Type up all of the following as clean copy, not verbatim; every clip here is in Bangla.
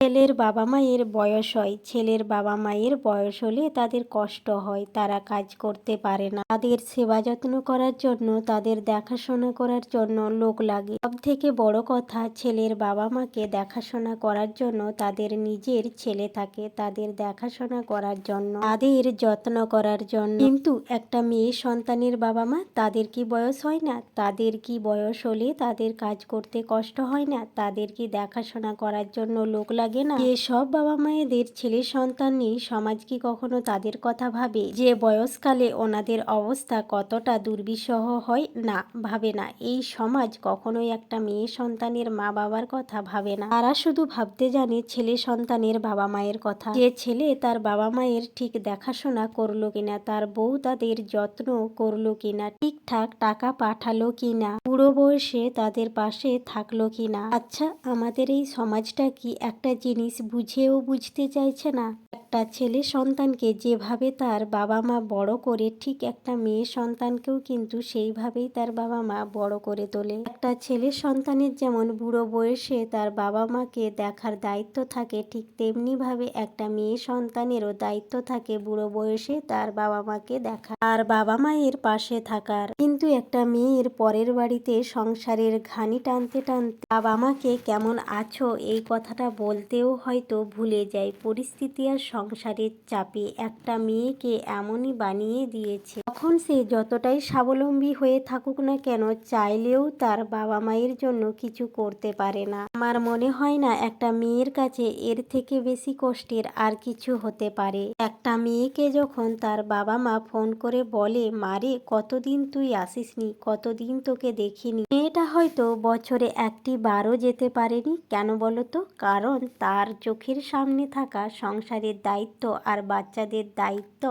ছেলের বাবা মায়ের বয়স হয়, ছেলের বাবা মায়ের বয়স হলে তাদের কষ্ট হয়, তারা কাজ করতে পারে না, তাদের সেবা যত্ন করার জন্য, তাদের দেখাশোনা করার জন্য লোক লাগে। সব থেকে বড় কথা, ছেলের বাবা মাকে দেখাশোনা করার জন্য তাদের নিজের ছেলে থাকে, তাদের দেখাশোনা করার জন্য, তাদের যত্ন করার জন্য। কিন্তু একটা মেয়ে সন্তানের বাবা মা, তাদের কি বয়স হয় না? তাদের কি বয়স হলে তাদের কাজ করতে কষ্ট হয় না? তাদের কি দেখাশোনা করার জন্য লোক লাগে না? যে সব বাবা মায়েদের ছেলে সন্তান নেই, সমাজ কি কখনো তাদের কথা ভাবে যে বয়সকালে ওনাদের অবস্থা কতটা দুর্বিষহ হয়? না, ভাবে না। এই সমাজ কখনোই একটা মেয়ে সন্তানের মা বাবার কথা ভাবে না। তারা শুধু ভাবতে জানে ছেলে সন্তানের বাবা মায়ের কথা, যে ছেলে তার বাবা মায়ের ঠিক দেখাশোনা করলো কিনা, তার বউ তাদের যত্ন করলো কিনা, ঠিকঠাক টাকা পাঠালো কিনা, বুড়ো বয়সে তাদের পাশে থাকলো কিনা। আচ্ছা, আমাদের এই সমাজটা কি একটা জিনিস বুঝেও বুঝতে চাইছে না? একটা ছেলে সন্তানকে যেভাবে তার বাবা মা বড় করে, ঠিক একটা মেয়ে সন্তানকেও কিন্তু সেইভাবেই তার বাবা মা বড় করে তোলে। একটা ছেলে সন্তানের যেমন বুড়ো বয়সে তার বাবা মাকে দেখার দায়িত্ব থাকে, ঠিক তেমনি ভাবে একটা মেয়ে সন্তানেরও দায়িত্ব থাকে বুড়ো বয়সে তার বাবা মাকে দেখা, আর বাবা মায়ের পাশে থাকার। কিন্তু একটা মেয়ের পরের বাড়িতে সংসারের ঘানি টানতে টানতে বাবা মাকে কেমন আছো এই কথাটা বলতেও হয়তো ভুলে যায়। পরিস্থিতি আর সংসারের চাপে একটা মেয়েকে এমনই বানিয়ে দিয়েছে, তখন সে যতটাই স্বাবলম্বী হয়ে থাকুক না কেন, চাইলেও তার বাবা মায়ের জন্য কিছু করতে পারে না। আমার মনে হয় না একটা মেয়ের কাছে এর থেকে বেশি কষ্টের আর কিছু হতে পারে। একটা মেয়েকে যখন তার বাবা মা ফোন করে বলে, মারে কতদিন তুই আসিসনি, কতদিন তোকে দেখিনি, মেয়েটা হয়তো বছরে একটি বারও যেতে পারেনি। কেন বলো তো? কারণ তার চোখের সামনে থাকা সংসারের দায়িত্ব আর বাচ্চাদের দায়িত্ব।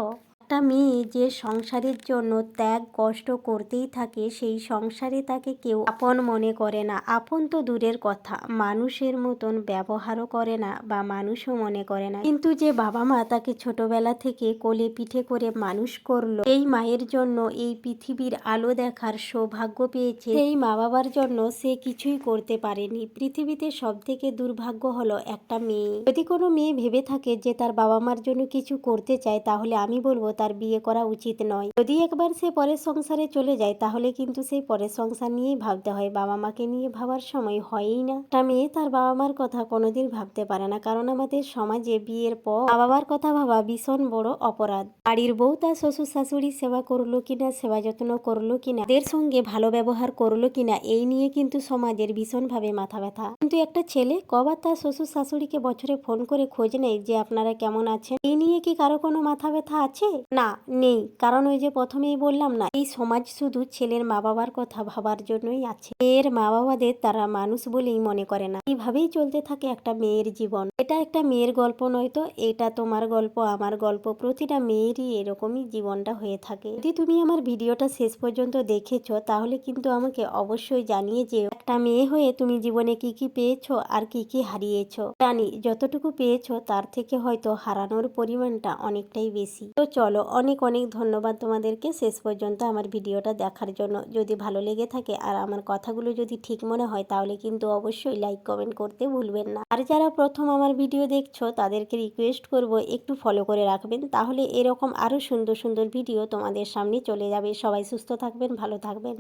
একটা মেয়ে যে সংসারের জন্য ত্যাগ কষ্ট করতেই থাকে, সেই সংসারে তাকে কেউ আপন মনে করে না। আপন তো দূরের কথা, মানুষের মতন ব্যবহারও করে না বা মানুষও মনে করে না। কিন্তু যে বাবা মা তাকে ছোটবেলা থেকে কোলে পিঠে করে মানুষ করলো, এই মায়ের জন্য এই পৃথিবীর আলো দেখার সৌভাগ্য পেয়েছে, সেই মা বাবার জন্য সে কিছুই করতে পারেনি। পৃথিবীতে সব থেকে দুর্ভাগ্য হলো একটা মেয়ে। যদি কোনো মেয়ে ভেবে থাকে যে তার বাবা মার জন্য কিছু করতে চায়, তাহলে আমি বলবো তার বিয়ে করা উচিত নয়। যদি একবার সে পরের সংসারে চলে যায়, তাহলে কিন্তু সেই পরের সংসার নিয়েই ভাবতে হয়, বাবা মাকে নিয়ে ভাবার সময় হয়ই না। একটা মেয়ে তার বাবা মার কথা কোনোদিন ভাবতে পারে না, কারণ আমাদের সমাজে বিয়ের পর বাবা মার কথা ভাবা ভীষণ বড় অপরাধ। বাড়ির বউ তার শ্বশুর শাশুড়ির সেবা করলো কিনা, সেবা যত্ন করলো কিনা, এদের সঙ্গে ভালো ব্যবহার করলো কিনা, এই নিয়ে কিন্তু সমাজের ভীষণভাবে মাথা ব্যথা। কিন্তু একটা ছেলে কবার তার শ্বশুর শাশুড়িকে বছরে ফোন করে খোঁজ নেয় যে আপনারা কেমন আছেন? এই নিয়ে কি কারো কোনো মাথা ব্যথা আছে? না, নেই। কারণ ওই যে প্রথমেই বললাম না, এই সমাজ শুধু ছেলের মা বাবার কথা ভাবার জন্যই আছে। মেয়ের মা বাবাদের তারা মানুষ বলেই মনে করে না। এইভাবেই চলতে থাকে একটা মেয়ের জীবন। এটা একটা মেয়ের গল্প নয় তো, এটা তোমার গল্প, আমার গল্প, প্রতিটা মেয়েরই এরকমই জীবনটা হয়ে থাকে। যদি তুমি আমার ভিডিওটা শেষ পর্যন্ত দেখেছো, তাহলে কিন্তু আমাকে অবশ্যই জানিয়ে যে একটা মেয়ে হয়ে তুমি জীবনে কি কি পেয়েছো আর কি কি হারিয়েছো। জানি যতটুকু পেয়েছো তার থেকে হয়তো হারানোর পরিমাণটা অনেকটাই বেশি। তো চলো, অনেক অনেক ধন্যবাদ তোমাদেরকে শেষ পর্যন্ত আমার ভিডিওটা দেখার জন্য। যদি ভালো লেগে থাকে আর আমার কথাগুলো যদি ঠিক মনে হয়, তাহলে কিন্তু অবশ্যই লাইক কমেন্ট করতে ভুলবেন না। আর যারা প্রথম আমার ভিডিও দেখছো, তাদেরকে রিকোয়েস্ট করব একটু ফলো করে রাখবেন, তাহলে এরকম আরো সুন্দর সুন্দর ভিডিও তোমাদের সামনে চলে যাবে। সবাই সুস্থ থাকবেন, ভালো থাকবেন।